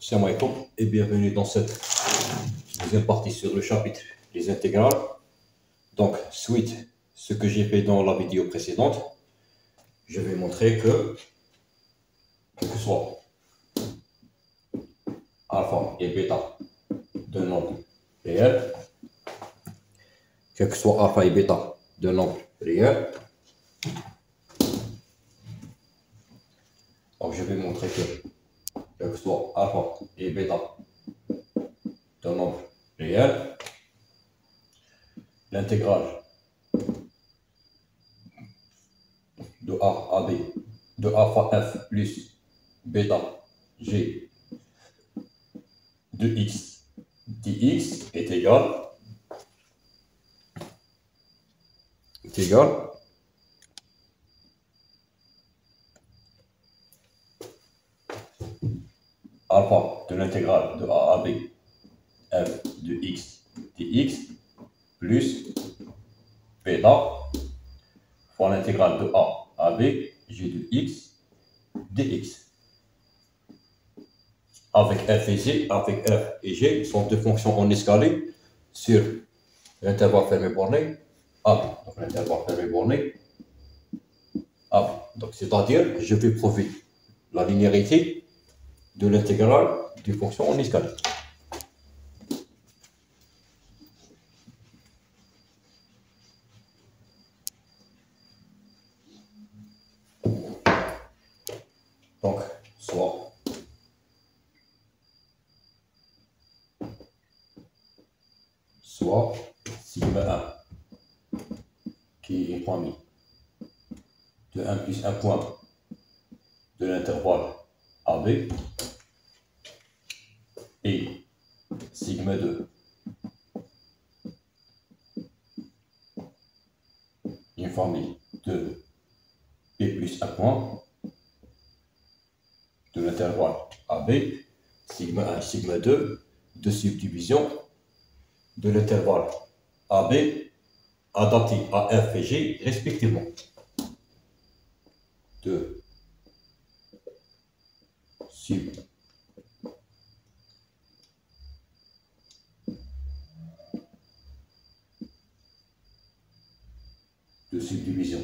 Salam alaikum et bienvenue dans cette deuxième partie sur le chapitre des intégrales. Donc, suite ce que j'ai fait dans la vidéo précédente, je vais montrer que, quel que soit alpha et bêta d'un nombre réel, quel que soit alpha et bêta d'un nombre réel, donc je vais montrer que, quel que soit alpha et bêta d'un nombre réel, l'intégrale de A à B, de alpha f plus bêta g de x dx est égal alpha de l'intégrale de A à B f de x dx plus bêta fois l'intégrale de A à B g de x dx. Avec f et g sont deux fonctions en escalier sur l'intervalle fermé borné A B. Donc l'intervalle fermé borné A B. Donc c'est-à-dire que je vais prouver la linéarité de l'intégrale d'une fonction en escalier. Donc, soit sigma 1, qui est une famille de 1 plus 1 point de l'intervalle AB, et sigma 2, une famille de P plus 1 point de l'intervalle AB, sigma 1 et sigma 2, de subdivision de l'intervalle AB adapté à f et g respectivement. De subdivision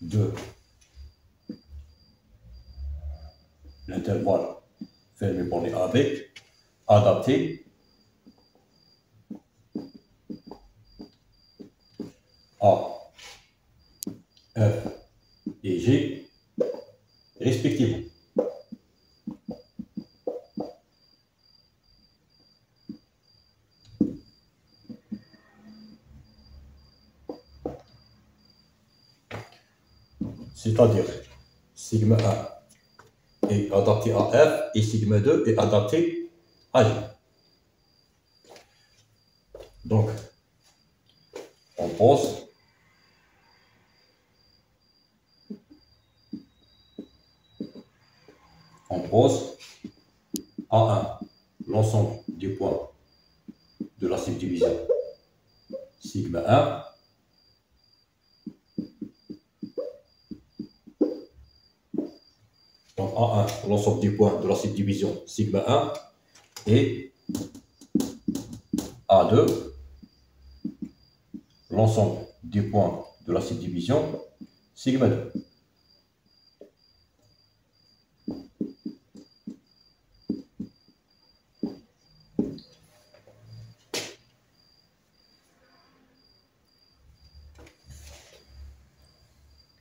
de l'intervalle fermé borné AB adapté à f et g respectivement. C'est-à-dire sigma 1 est adapté à f et sigma 2 est adapté à g. Donc, on pose A1 l'ensemble des points de la subdivision sigma 1 donc A1 l'ensemble des points de la subdivision sigma 1 et A2 l'ensemble des points de la subdivision sigma 2.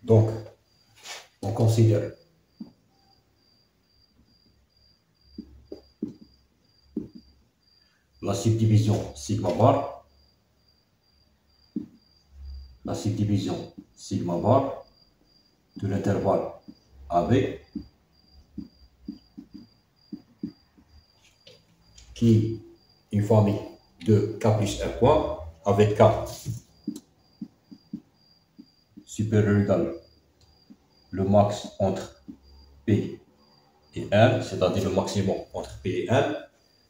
Donc, on considère la subdivision sigma bar, de l'intervalle AB qui est une famille de K plus 1 point avec K supérieur ou égal le max entre P et N, c'est-à-dire le maximum entre P et N.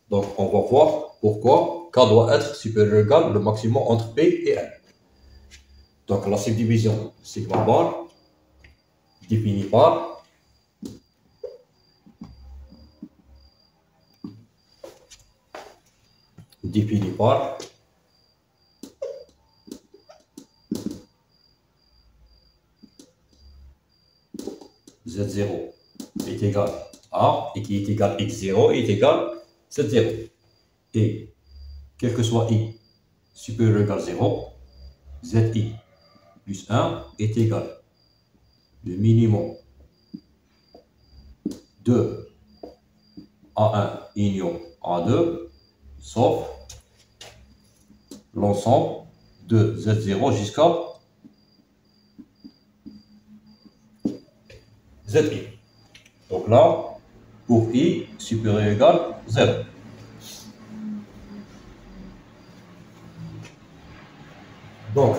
Donc on va voir pourquoi K doit être supérieur ou égal le maximum entre P et N. Donc la subdivision sigma bar définie par défini par Z0 est égal à, et qui est égal à X0 est égal à Z0. Et quel que soit I supérieur ou égal à 0, Zi plus 1 est égal le minimum de A1 union A2 sauf l'ensemble de Z0 jusqu'à Zi. Donc là, pour I supérieur ou égal à 0. Donc,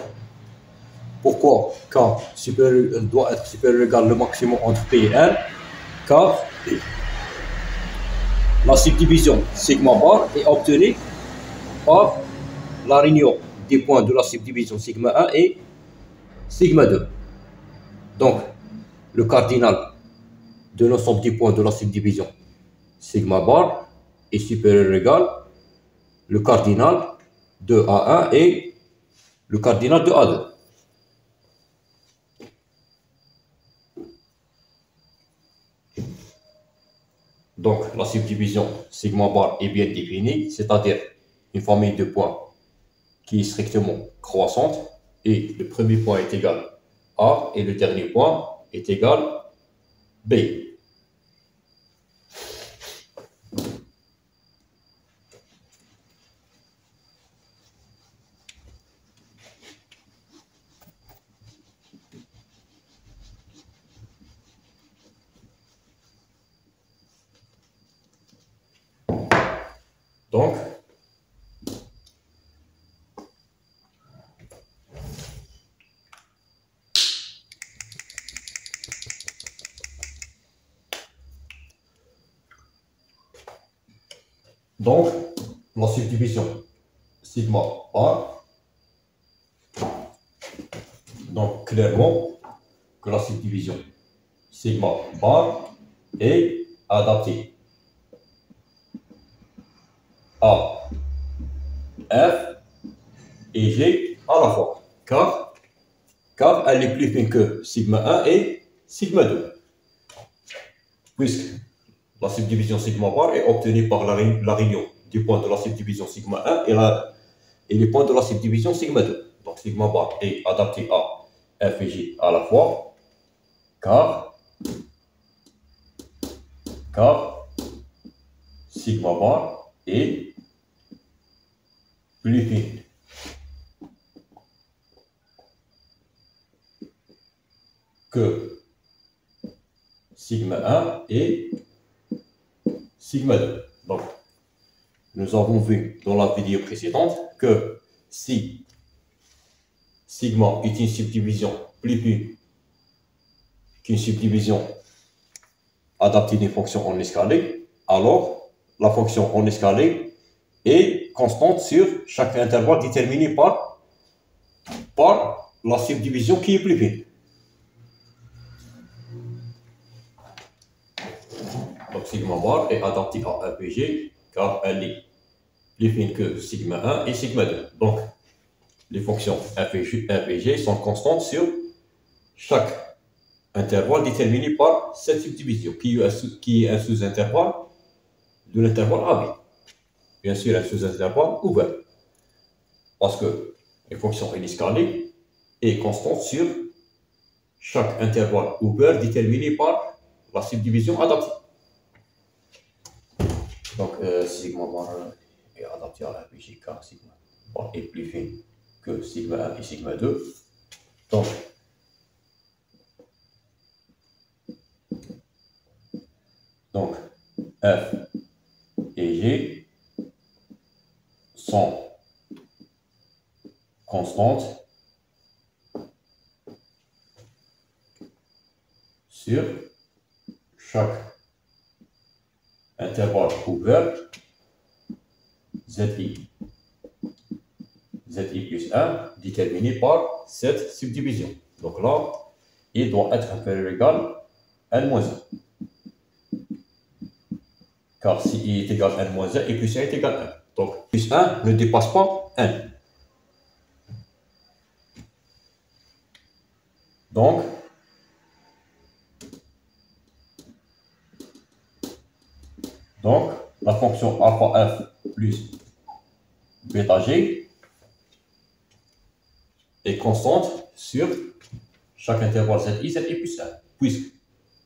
pourquoi K supérieur, doit être supérieur ou égal le maximum entre P et N? Car la subdivision sigma bar est obtenue par la réunion des points de la subdivision sigma 1 et sigma 2. Donc, le cardinal de l'ensemble des points de la subdivision sigma bar est supérieur ou égal le cardinal de A1 et le cardinal de A2. Donc, la subdivision sigma bar est bien définie, c'est-à-dire une famille de points qui est strictement croissante, et le premier point est égal à A et le dernier point est égal B. Donc, la subdivision sigma bar, donc clairement que la subdivision sigma bar est adaptée à F et G à la fois, car elle est plus fine que sigma 1 et sigma 2, puisque la subdivision sigma bar est obtenue par la réunion du point de la subdivision sigma 1 et les points de la subdivision sigma 2. Donc sigma bar est adapté à F et G à la fois, car sigma bar est plus fine que sigma 1 et sigma 2. Donc, nous avons vu dans la vidéo précédente que si sigma est une subdivision plus fine qu'une subdivision adaptée d'une fonction en escalier, alors la fonction en escalier est constante sur chaque intervalle déterminé par la subdivision qui est plus fine. Donc sigma bar est adaptée à F et G car elle est plus fine que sigma 1 et sigma 2. Donc les fonctions F et G sont constantes sur chaque intervalle déterminé par cette subdivision qui est un sous-intervalle de l'intervalle AB. Bien sûr, un sous-intervalle ouvert. Parce que les fonctions escalée est constante sur chaque intervalle ouvert déterminé par la subdivision adaptée. Donc, sigma bar est adapté à la F car sigma bar est plus fine que sigma 1 et sigma 2. Donc, F et G sont constantes sur chaque intervalle ouvert Zi plus 1 déterminé par cette subdivision. Donc là, il doit être inférieur ou égal à n-1. Car si i est égal à n-1 et plus 1 est égal à 1. Donc, plus 1 ne dépasse pas 1. Donc, la fonction alpha f plus bêta g est constante sur chaque intervalle zi, zi plus 1, puisque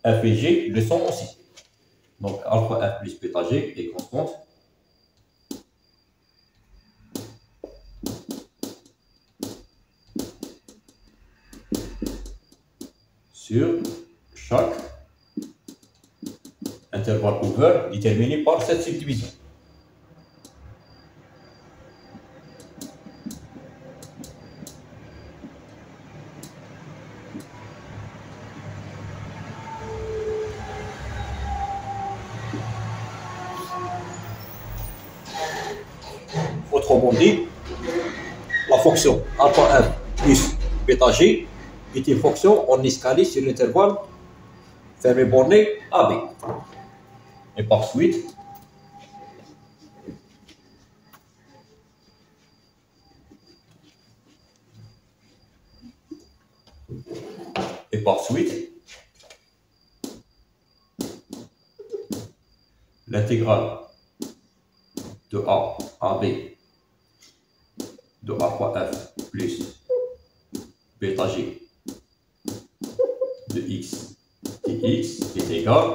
f et g le sont aussi. Donc, alpha f plus bêta g est constante sur chaque intervalle ouvert déterminé par cette subdivision. Autrement dit, la fonction alpha f plus bêta g est une fonction en escalier sur l'intervalle fermé borné AB. Et par suite, l'intégrale de A à B de alpha f plus bêta g de x dx est égale.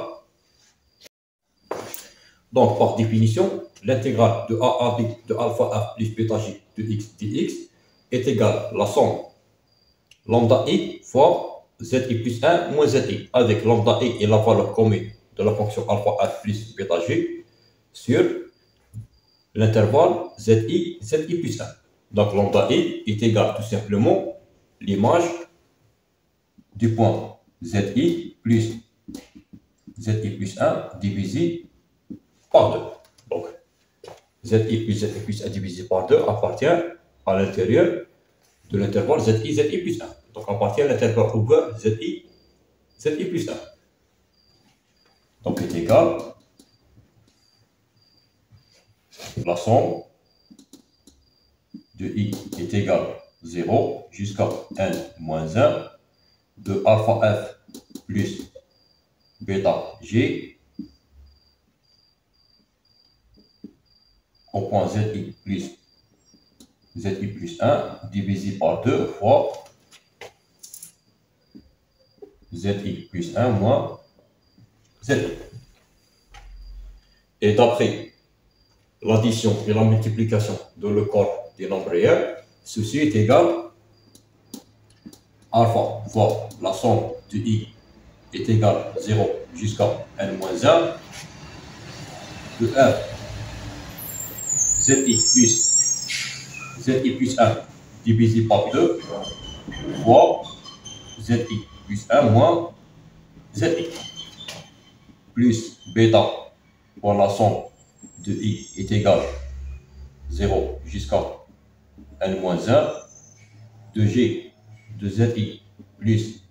Donc, par définition, l'intégrale de A à B de alpha f plus bêta g de x dx est égale à la somme lambda i fois zi plus 1 moins zi, avec lambda i et la valeur commune de la fonction alpha f plus bêta g sur l'intervalle zi plus 1. Donc, lambda i est égal tout simplement l'image du point zi plus 1 divisé par 2. Donc, zi plus 1 divisé par 2 appartient à l'intérieur de l'intervalle zi plus 1. Donc, appartient à l'intervalle ouvert zi plus 1. Donc, est égal la somme de i est égal 0 jusqu'à n moins 1 de alpha f plus bêta g au point zi plus 1 divisé par 2 fois zi plus 1 moins zi. Et d'après l'addition et la multiplication de le corps des nombres réels, ceci est égal alpha fois la somme de i est égal 0 jusqu'à n moins 1 de r zi plus 1 divisé par 2 fois zi plus 1 moins zi plus bêta fois la somme de i est égal 0 jusqu'à n moins 1 de g de zi plus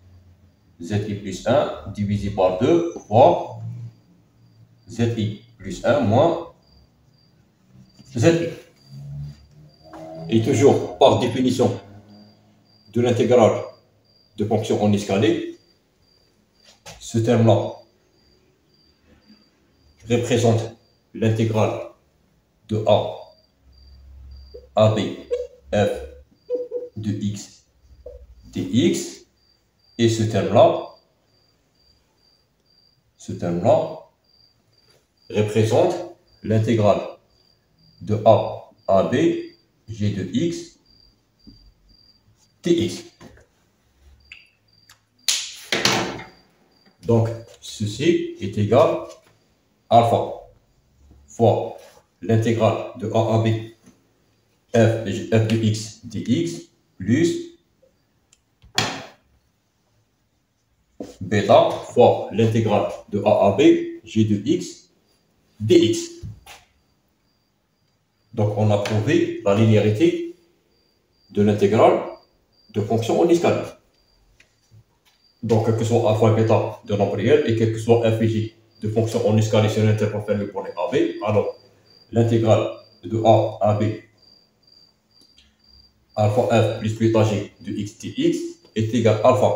1 divisé par 2 fois zi plus 1 moins zi. Et toujours par définition de l'intégrale de fonction en escalier, ce terme-là représente l'intégrale de A à B f de x dx, et ce terme-là représente l'intégrale de A à B g de x dx. Donc, ceci est égal à alpha fois l'intégrale de A à B f de x dx plus bêta fois l'intégrale de A à B g de x dx. Donc, on a prouvé la linéarité de l'intégrale de fonction en escalier. Donc, quel que soit alpha et bêta de nombre réel et quel que soit f et g de fonction en escalier sur l'intervalle fermé pour les AB, alors l'intégrale de A à B, alpha f plus bêta g de x dx est égal à alpha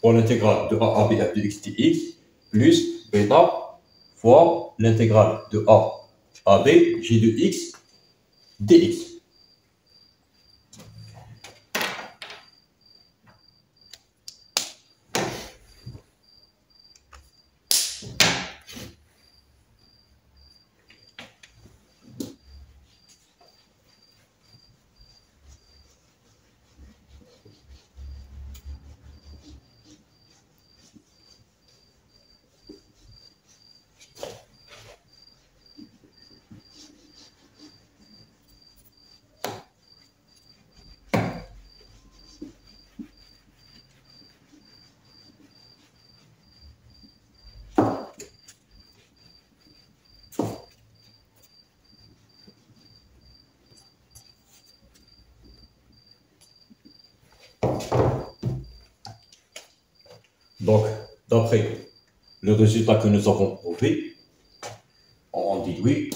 fois l'intégrale de A à B f de x dx plus bêta fois l'intégrale de A à B g de x dx. Donc, d'après le résultat que nous avons prouvé, on déduit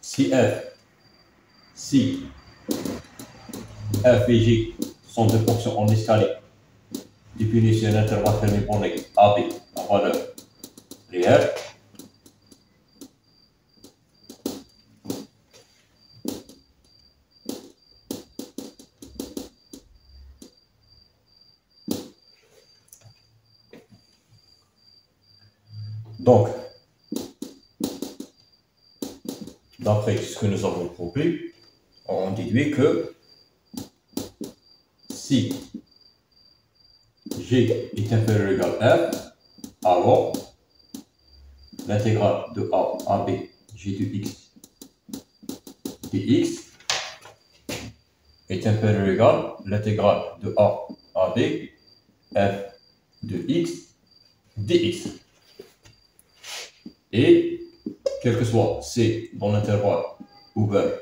si f et g sont deux fonctions en escalier définies sur l'intervalle fermé borné AB à valeur réelle, donc, d'après ce que nous avons prouvé, on déduit que si g est inférieur ou égal à f, alors l'intégrale de A à B g de x dx est inférieur ou égal à l'intégrale de A à B f de x dx. Et quel que soit c dans l'intervalle ouvert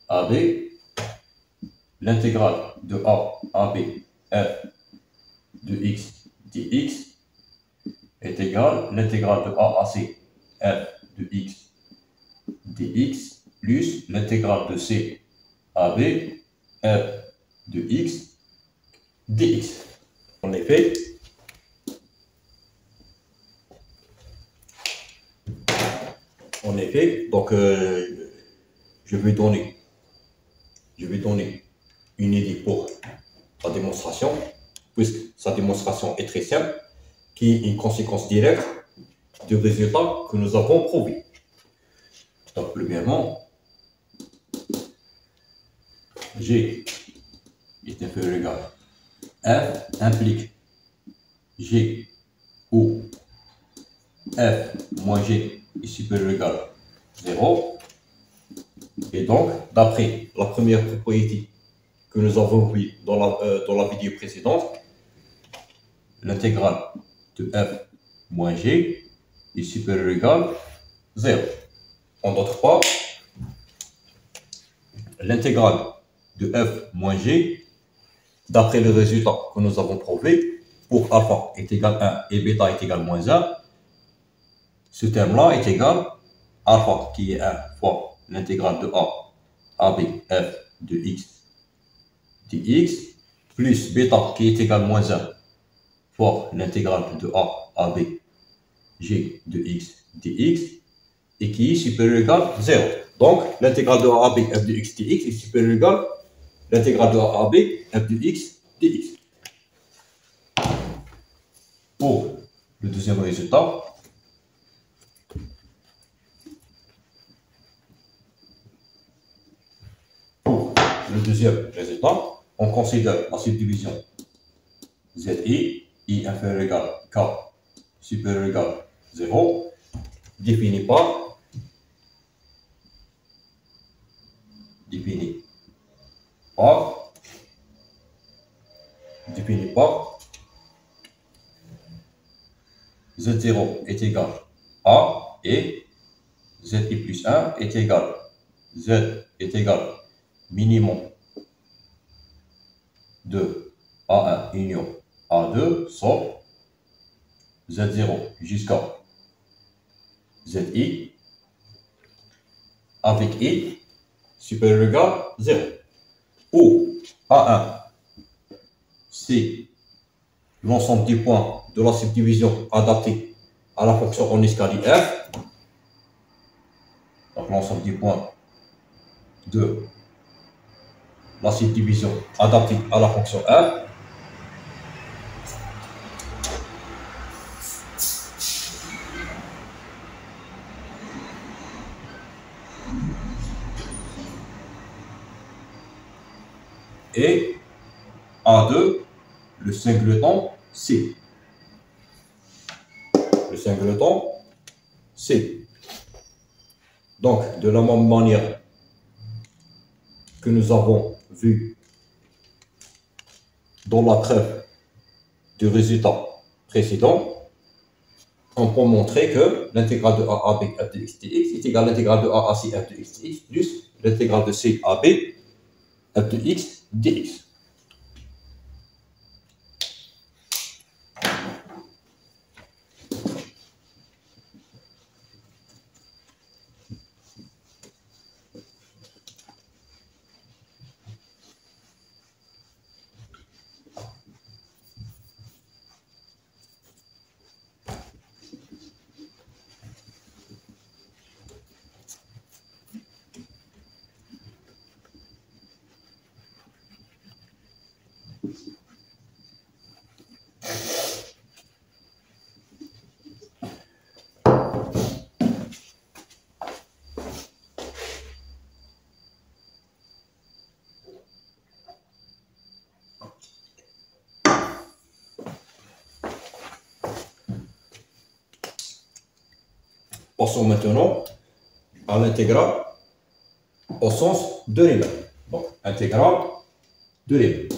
AB, l'intégrale de A à B f de x dx est égale à l'intégrale de A à C f de x dx plus l'intégrale de C à B f de x dx. En effet, donc je vais donner une idée pour la démonstration, puisque sa démonstration est très simple, qui est une conséquence directe du résultat que nous avons prouvé. Donc, premièrement, G est inférieur ou égal à F implique G où F moins G est supérieur ou égal à 0. Et donc, d'après la première propriété que nous avons vue dans la vidéo précédente, l'intégrale de F moins G est supérieur ou égal à 0. En d'autres termes, l'intégrale de F moins G, d'après le résultat que nous avons prouvé, pour alpha est égal à 1 et bêta est égal à moins 1, ce terme-là est égal à alpha qui est 1 fois l'intégrale de A à B f de x dx plus bêta qui est égal à moins 1 fois l'intégrale de A à B g de x dx et qui est supérieur ou égal à 0. Donc, l'intégrale de A à B f de x dx est supérieur ou égal à l'intégrale de A à B f de x dx. Pour le deuxième résultat, on considère la subdivision ZI, I inférieur ou égal à K supérieur ou égal à 0, définie par Z0 est égal à et ZI plus 1 est égal. Z est égal minimum de A1 union A2 sauf Z0 jusqu'à ZI avec I supérieur ou égal à 0. Où A1, c'est l'ensemble des points de la subdivision adaptée à la fonction en escalier f. Donc l'ensemble des points de la subdivision adaptée à la fonction f. Et A2, le singleton C. Le singleton C. Donc, de la même manière que nous avons vu dans la preuve du résultat précédent, on peut montrer que l'intégrale de A à B f de x dx est égale à l'intégrale de A à C f de x dx plus l'intégrale de C à B f de x dx. Passons maintenant à l'intégrale au sens de Riemann. Donc, intégrale de Riemann.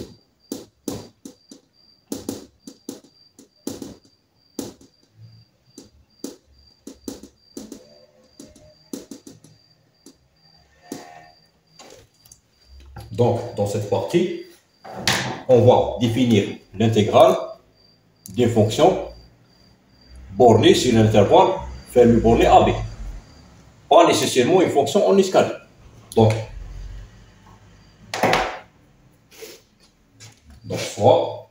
Donc, dans cette partie, on va définir l'intégrale d'une fonction bornée sur l'intervalle fermé borné AB. Pas nécessairement une fonction en escalier. Donc soit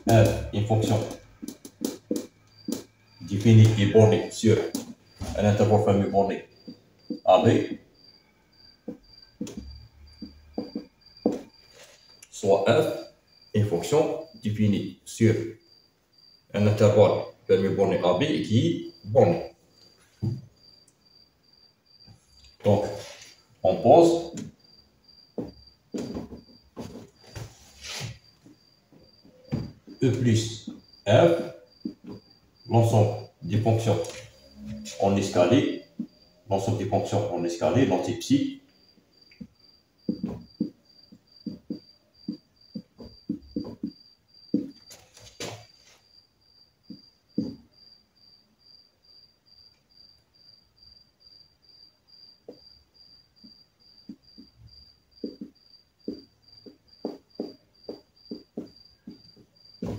f une fonction définie et bornée sur un intervalle fermé borné AB, soit f une fonction définie sur un intervalle fermé borné AB et qui est borné. Donc, on pose E plus f, l'ensemble des fonctions en escalier, l'ensemble des fonctions en escalier, l'anti-psi,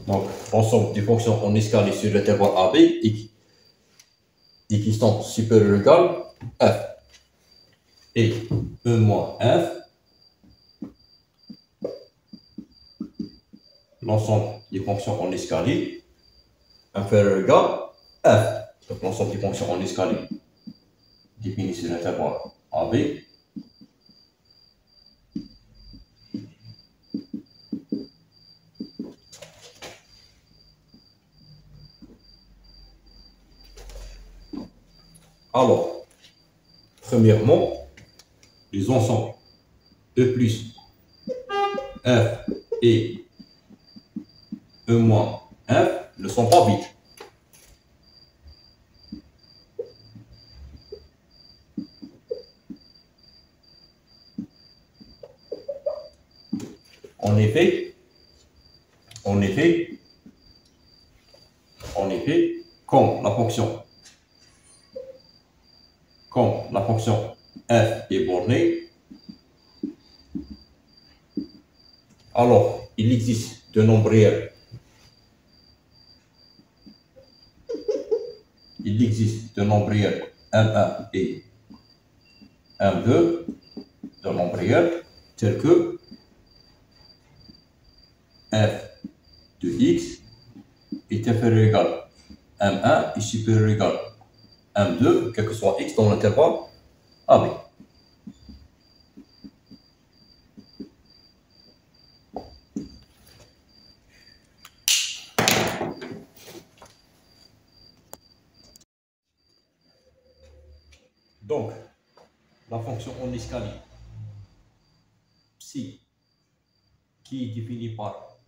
donc l'ensemble des fonctions en escalier sur l'intervalle AB et qui sont supérieures ou égales à f. Et E moins f, l'ensemble des fonctions en escalier inférieur ou égal à f. Donc l'ensemble des fonctions en escalier définies sur l'intervalle AB alors, premièrement, les ensembles E plus f et E moins f ne sont pas vides. En effet, comme la fonction f est bornée, Alors, il existe de nombres réels. Il existe de nombres réels M1 et M2, de nombres réels tels que f de x est inférieur ou égal M1 est supérieur ou égal M2, quel que soit x dans l'intervalle AB. Donc, la fonction en escalier psi qui est définie par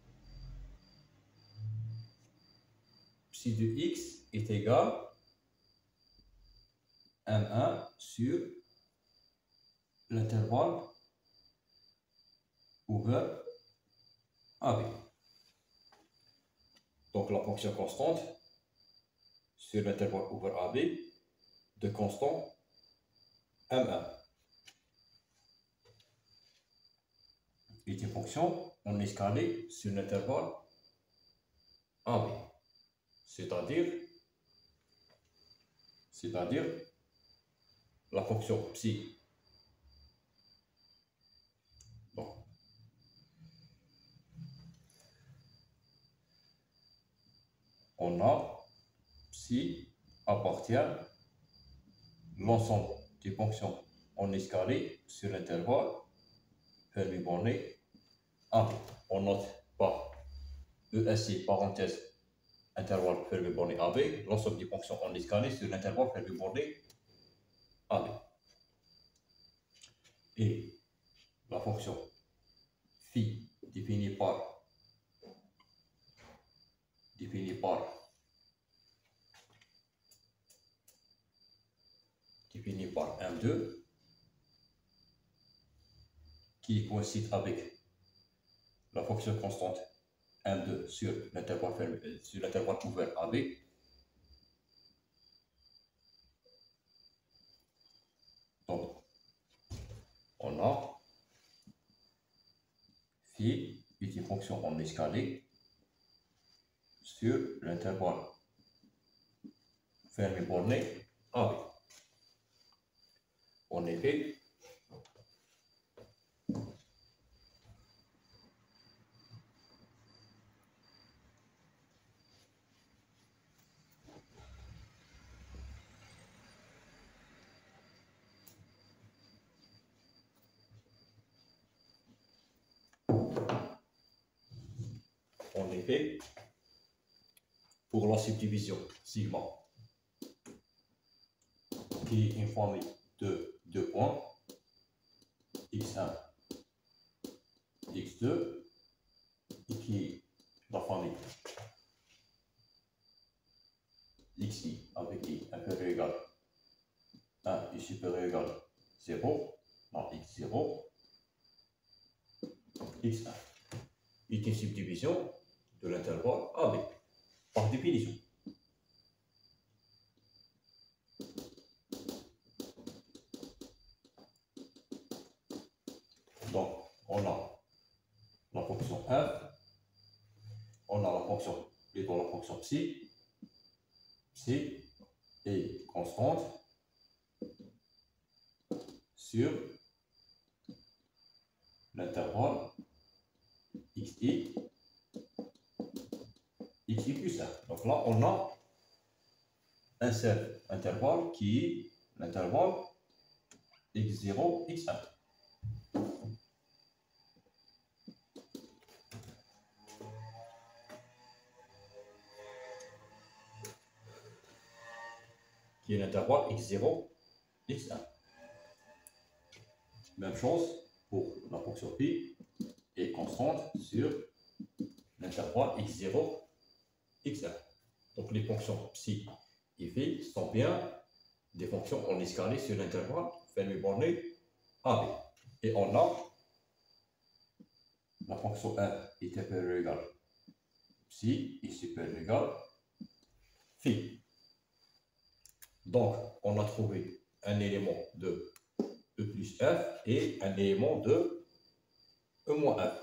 psi de x est égal M1 sur l'intervalle ouvert AB. Donc la fonction constante sur l'intervalle ouvert AB de constant M1 est une fonction en escalier sur l'intervalle AB. C'est-à-dire la fonction psi. Donc, on a psi appartient l'ensemble des fonctions en escalier sur l'intervalle Fermi borné AB. On note par ESI parenthèse intervalle Fermi borné AB l'ensemble des fonctions en escalier sur l'intervalle Fermi borné AB. Et la fonction phi définie par M2 qui coïncide avec la fonction constante M2 sur l'intervalle ouvert AB. Donc, on a phi est une fonction en escalier sur l'intervalle Fermi borné AB. En effet, pour la subdivision sigma, qui est une famille de deux points, x1, x2, et qui est la famille xi avec i inférieur ou égal 1 et supérieur ou égal 0, non, x0, x1, est une subdivision de l'intervalle AB, par définition. Donc, on a la fonction f, on a la fonction, plutôt la fonction psi est constante sur l'intervalle xi plus 1. Donc là, on a un seul intervalle qui est l'intervalle x0, x1. Qui est l'intervalle x0, x1. Même chose pour la fonction pi est constante sur l'intervalle x0, x1. Donc les fonctions psi et phi sont bien des fonctions en escalier sur l'intervalle Fermi borné AB. Et on a la fonction f est inférieure ou égale psi est supérieur ou égal phi. Donc, on a trouvé un élément de E plus F et un élément de E moins F.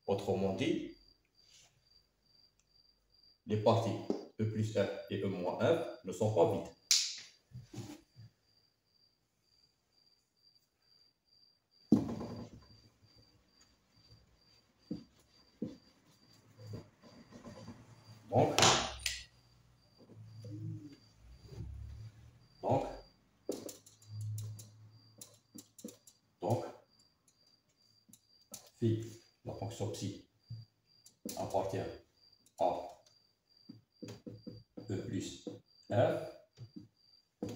Autrement dit, les parties E plus F et E moins F ne sont pas vides. Donc, phi, la fonction psi, appartient à E plus F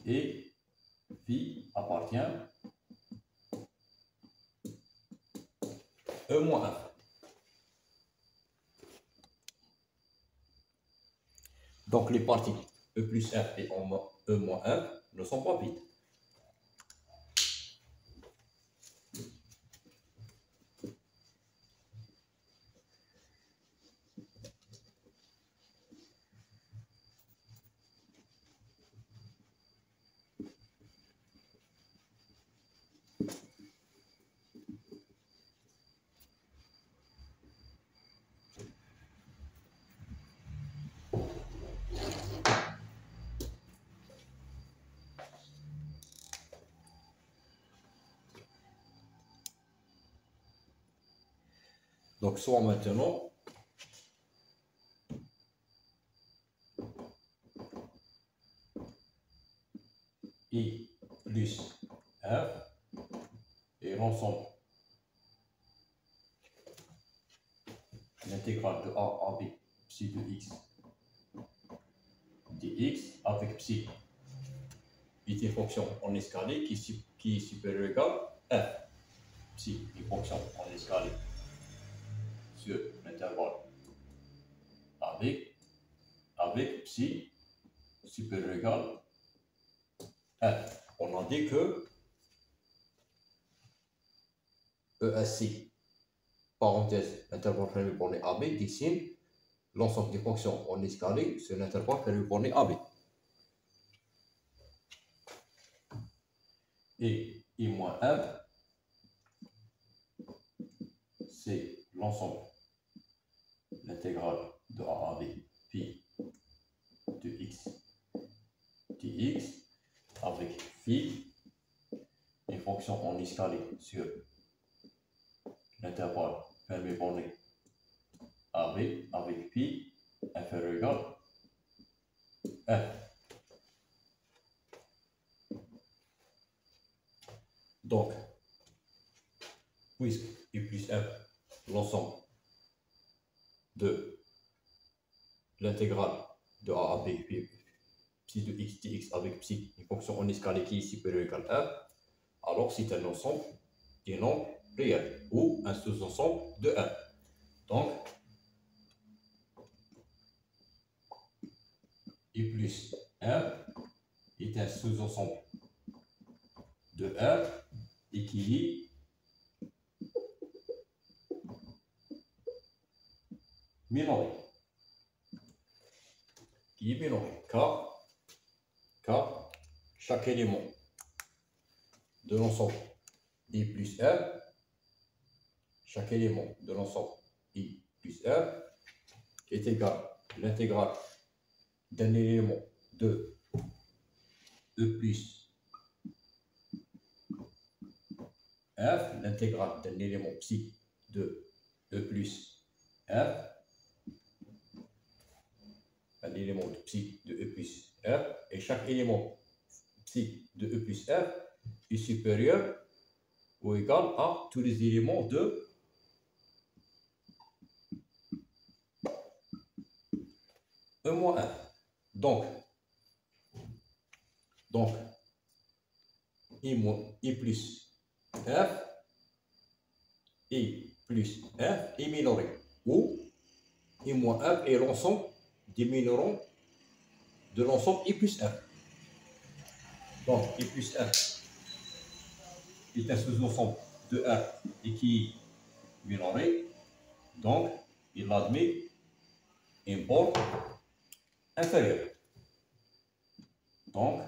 et phi appartient à E moins F. Donc, les parties E plus F et E moins F ne sont pas vides. Donc, soit maintenant, I plus F et l'ensemble, l'intégrale de A à B, psi de x dx avec psi est une fonction en escalier qui est supérieure ou égale F. Psi est une fonction en escalier sur l'intervalle avec psi supérieur ou égal F. On a dit que ESC, parenthèse, intervalle fermé borné AB, dessine l'ensemble des fonctions en escalier sur l'intervalle fermé borné AB. Et I moins F, c'est l'ensemble, l'intégrale de A à B, pi de x dx avec phi, une fonction en escalier sur l'intervalle fermé borné AB avec pi inférieur ou égal F. Donc, puisque I plus F, l'ensemble de l'intégrale de A à B, psi de x dx avec psi, une fonction en escalier qui est supérieure ou égale F, alors c'est un ensemble des nombres réels ou un sous-ensemble de F. Donc, I plus F est un sous-ensemble de F et qui est minoré. Car chaque élément de l'ensemble I plus F, chaque élément de l'ensemble I plus F est égal à l'intégrale d'un élément de E plus F, l'intégrale d'un élément psi de E plus F, un élément de psi de E plus F, et chaque élément psi de E plus F est supérieur ou égal à tous les éléments de E moins F. Donc I plus F, I plus F est minoré, ou I moins F est l'ensemble des minorants de l'ensemble I plus F. Donc, I plus F est un sous-ensemble de F et qui est minoré. Donc, il admet une borne inférieure. Donc,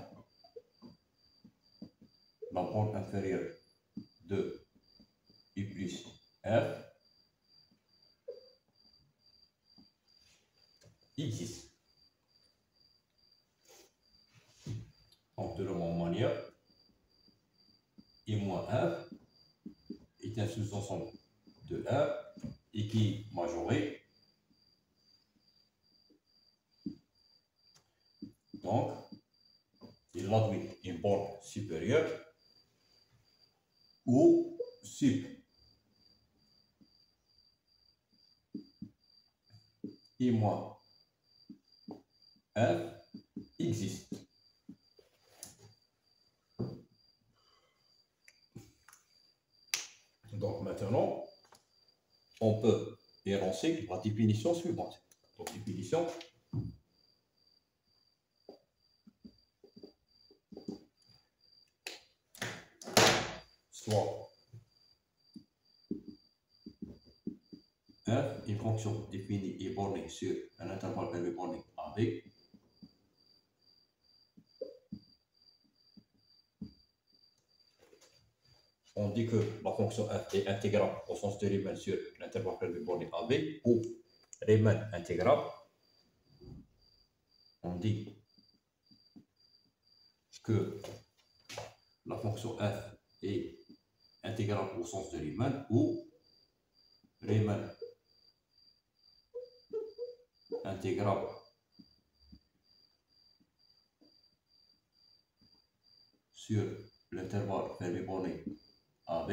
la borne inférieure de I plus F existe. Donc, de la même manière, I moins f est un sous-ensemble de R et qui est majoré. Donc, il admet une borne supérieure ou sub I moins f existe. Donc maintenant, on peut énoncer la définition suivante. Donc définition. Soit f, une fonction définie et bornée sur un intervalle permis borné AB. On dit que la fonction f est intégrable au sens de Riemann sur l'intervalle permis borné AB ou Riemann intégrable. On dit que la fonction f est intégrable au sens de Riemann ou Riemann intégrable sur l'intervalle permis borné AB.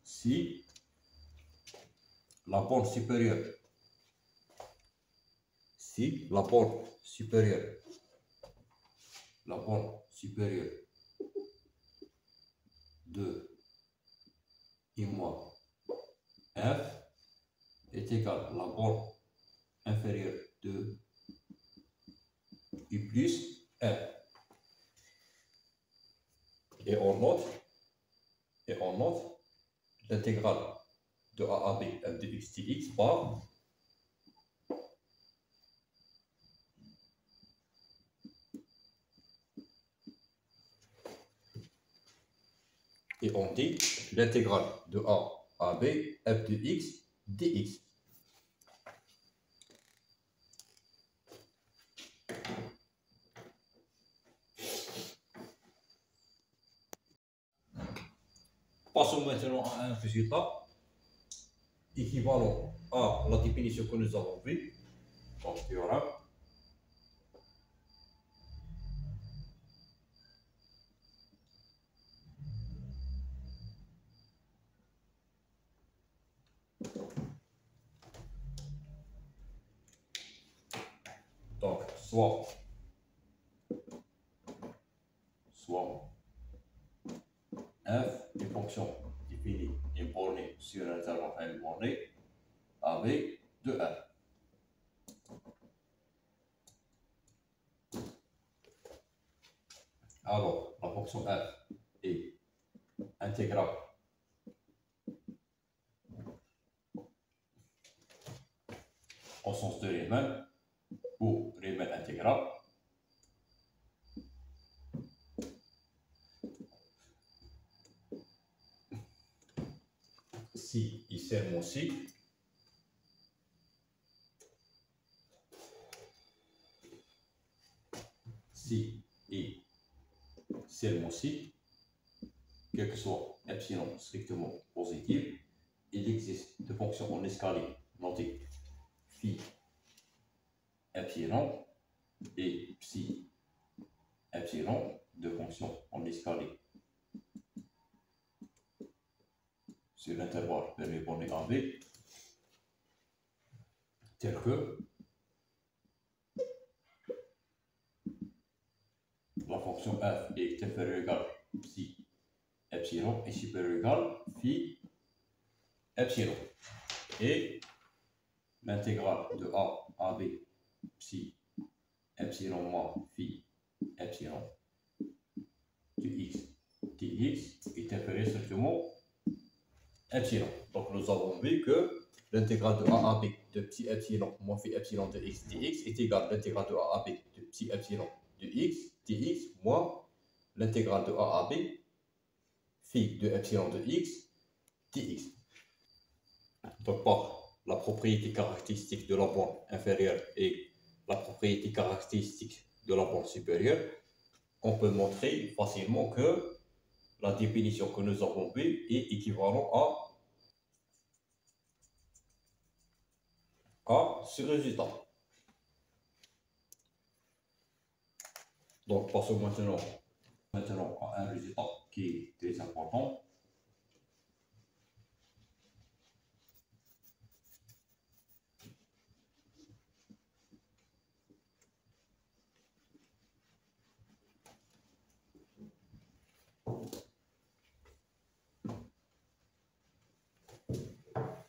Si la borne supérieure, de I moins f est égale à la borne inférieure de I plus f. Et on note l'intégrale de A à B f de x dx par et on dit l'intégrale de A à B f de x dx. Passons maintenant à un résultat équivalent à la définition que nous avons vue. Donc, théorème. Donc, soit f est fonction définie et bornée sur un intervalle borné avec de f. Alors, la fonction f est intégrable au sens de Riemann ou Riemann intégrable. Si I seulement si I seulement si, quel que soit epsilon strictement positif, il existe deux fonctions en escalier notées phi epsilon et psi epsilon, deux fonctions en escalier sur l'intervalle permis borné AB, tel que la fonction f est inférieure ou égale psi epsilon est supérieur ou égal phi epsilon. Et l'intégrale de A à B psi epsilon moins phi epsilon de x dx est inférieur strictement epsilon. Donc nous avons vu que l'intégrale de a à b de psi epsilon moins phi epsilon de x dx est égale à l'intégrale de a à b de psi epsilon de x dx moins l'intégrale de a à b phi de epsilon de x dx. Donc par la propriété caractéristique de la borne inférieure et la propriété caractéristique de la borne supérieure, on peut montrer facilement que la définition que nous avons vue est équivalente à ce résultat. Donc passons maintenant à un résultat qui est très important.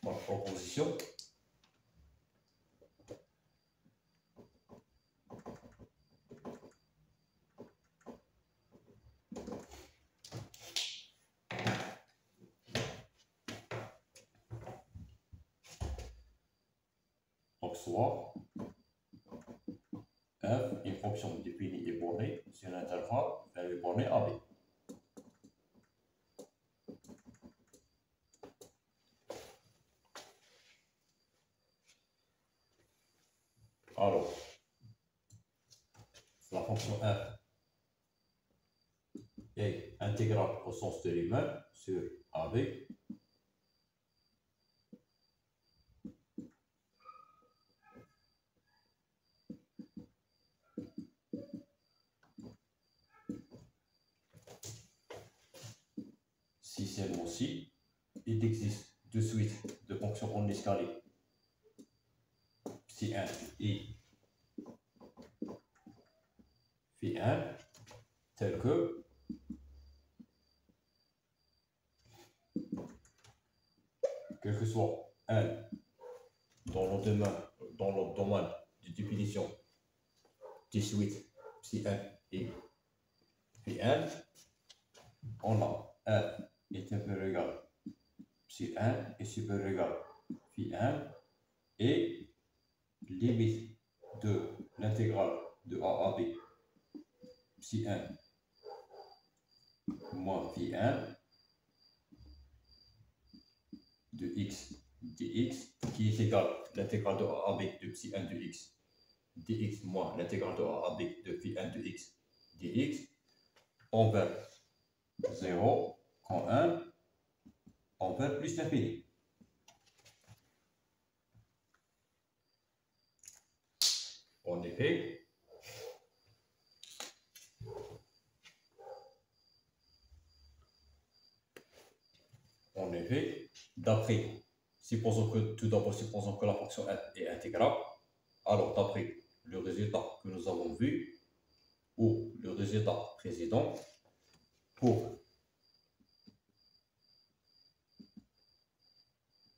La proposition donc soit f une fonction définie et bornée sur l'intervalle vers le borné AB. Alors, la fonction f est intégrale au sens de lui-même sur AB. Si seulement si il existe deux suites de fonctions en escalier psi 1 et phi 1 telles que quel que soit n dans le domaine de définition des suites psi 1 et phi 1, on a f est inférieur égal psi 1 est supérieur égal phi 1 et limite de l'intégrale de a à b psi 1 moins phi 1 de x dx qui est égal à l'intégrale de a à b de psi 1 de x dx moins l'intégrale de a à b de phi 1 de x dx envers 0 quand 1 envers plus l'infini. En effet, d'après, supposons que la fonction f est intégrable, alors d'après le résultat que nous avons vu, ou le résultat précédent, pour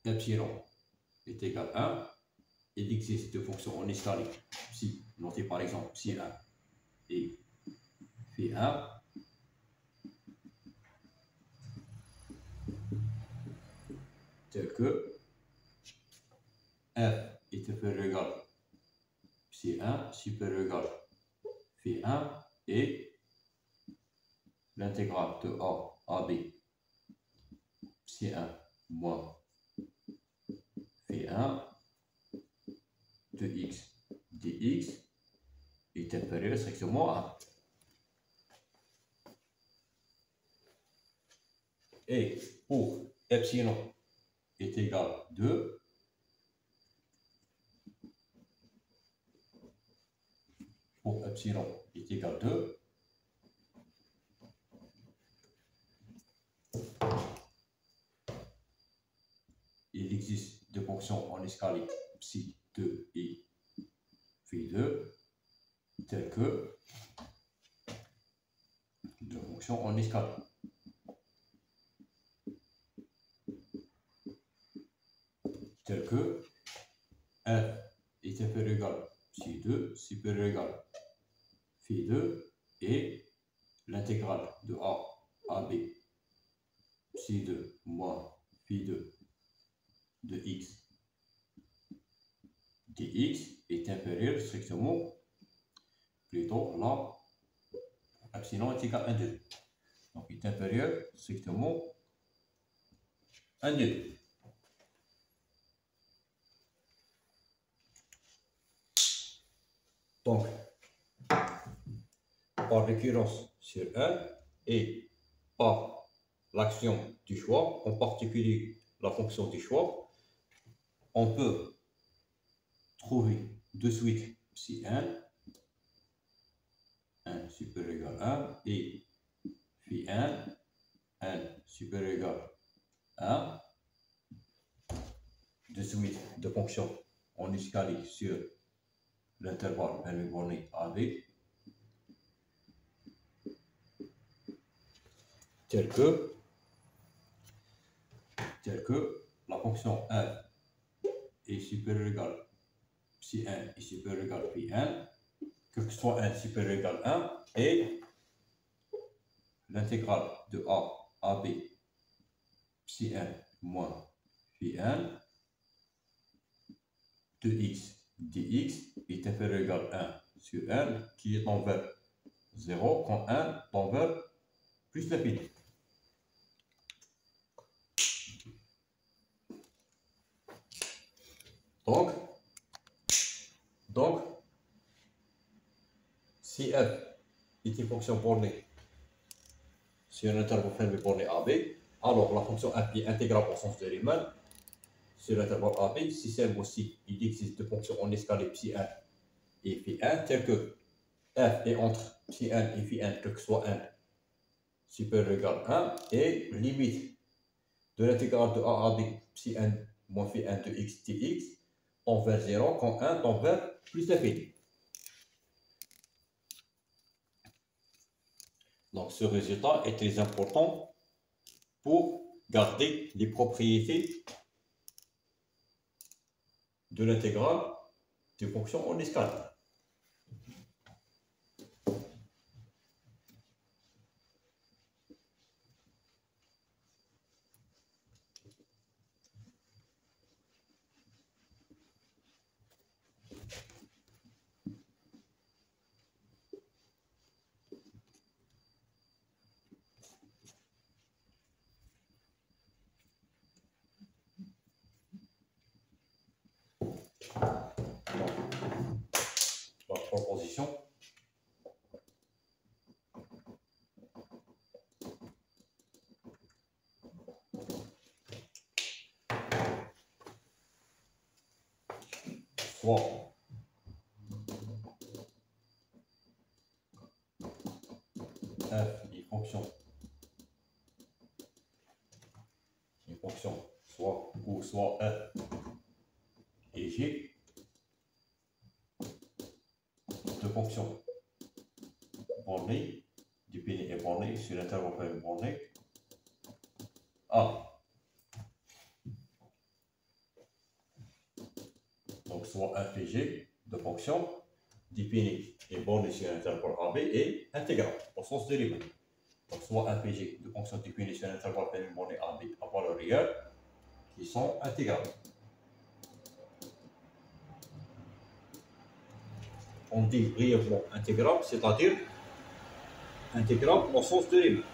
epsilon est égal à 1, il existe deux fonctions en escalier, psi, notées par exemple psi 1 et phi 1, tel que f est inférieur égal psi 1 supérieur égal phi 1 et l'intégrale de a à b psi 1 moins phi 1 de x dx est inférieur strictement à 1. Et pour epsilon est égal à 2, pour epsilon est égal à 2, il existe deux fonctions en escalier psi 2 et phi 2 telles que deux fonctions en escalier. Telles que f est inférieur égal à psi 2 supérieur égal à phi 2 et l'intégrale de a AB psi 2 moins phi 2 de x dx est inférieur strictement, plutôt là, epsilon est égal à 1 2. Donc, il est inférieur strictement à 1 2. Donc, par récurrence sur 1 et par l'action du choix, en particulier la fonction du choix, on peut trouver de suite psi 1 supérieur égal à 1 et phi 1 supérieur égal à 1 de suite de fonctions en escalier sur l'intervalle Fermi borné AB tel que la fonction 1 est supérieure égal psi 1 est supérieur égal phi 1, que soit 1 supérieur égal 1 et l'intégrale de A à B psi 1 moins phi 1 de x dx est inférieur égal à 1 sur 1 qui est envers 0 quand 1 tend vers plus l'infini. Donc, si f est une fonction bornée sur un intervalle Fermi borné AB, alors la fonction f est intégrable au sens de Riemann sur l'intervalle AB si c'est aussi il existe deux fonctions en escalier psi 1 et phi 1 tel que f est entre psi 1 et phi 1 quel que soit 1 supérieur ou égal à 1 et limite de l'intégrale de a à b psi 1 moins phi 1 de x dx tend vers 0 quand 1 tend vers plus l'infini. Donc ce résultat est très important pour garder les propriétés de l'intégrale des fonctions en escalier. La proposition soit f est une fonction soit f et g de fonctions bornées, définies et bornées sur l'intervalle Fermi borné A. Donc soit f et g de fonctions définies et bornées sur l'intervalle AB et intégrales au sens de Riemann. Donc soit f et g de fonctions définies sur l'intervalle Fermi borné AB à valeur réelle qui sont intégrales. On dit brièvement intégrable, c'est-à-dire intégrable au sens de Riemann.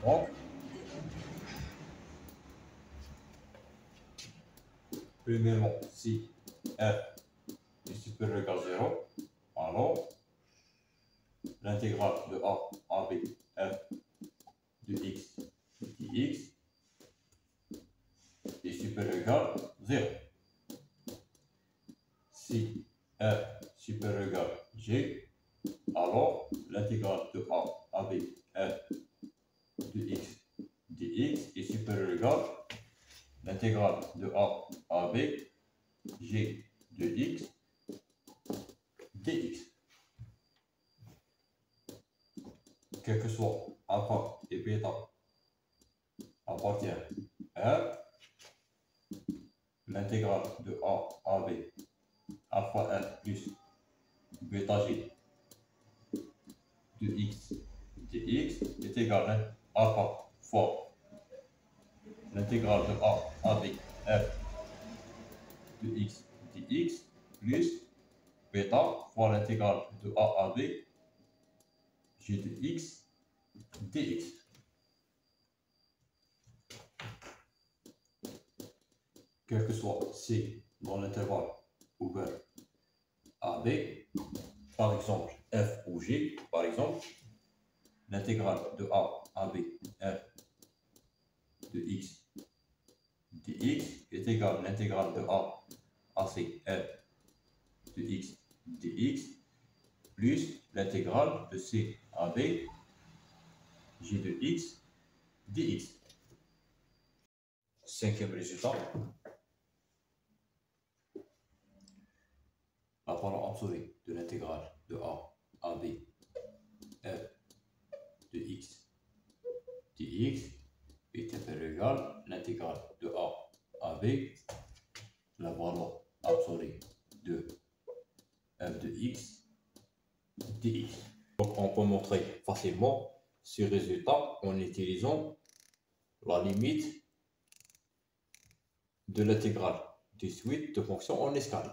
Donc, premièrement, si f est supérieur ou égal à 0, alors l'intégrale de a à b f de x dx est supérieur ou égal à 0. Si f supérieur ou égal à g, alors l'intégrale de a à b f de x dx est supérieur ou égal à l'intégrale de a à b g de x dx. Quel que soit alpha et bêta appartient à R, l'intégrale de a à b alpha n plus bêta g de x dx est égal à alpha fois l'intégrale de a avec f de x dx plus bêta fois l'intégrale de a avec g de x dx. Quel que soit c dans l'intervalle ouvert a b, par exemple f ou g, par exemple, l'intégrale de a à b f de x dx est égale à l'intégrale de a à c f de x dx plus l'intégrale de c à b g de x dx. Cinquième résultat, la valeur absolue de l'intégrale de a à b f de x dx est inférieur à l'intégrale de a à b, la valeur absolue de f de x dx. Donc on peut montrer facilement ce résultat en utilisant la limite de l'intégrale des suites de fonctions en escalier.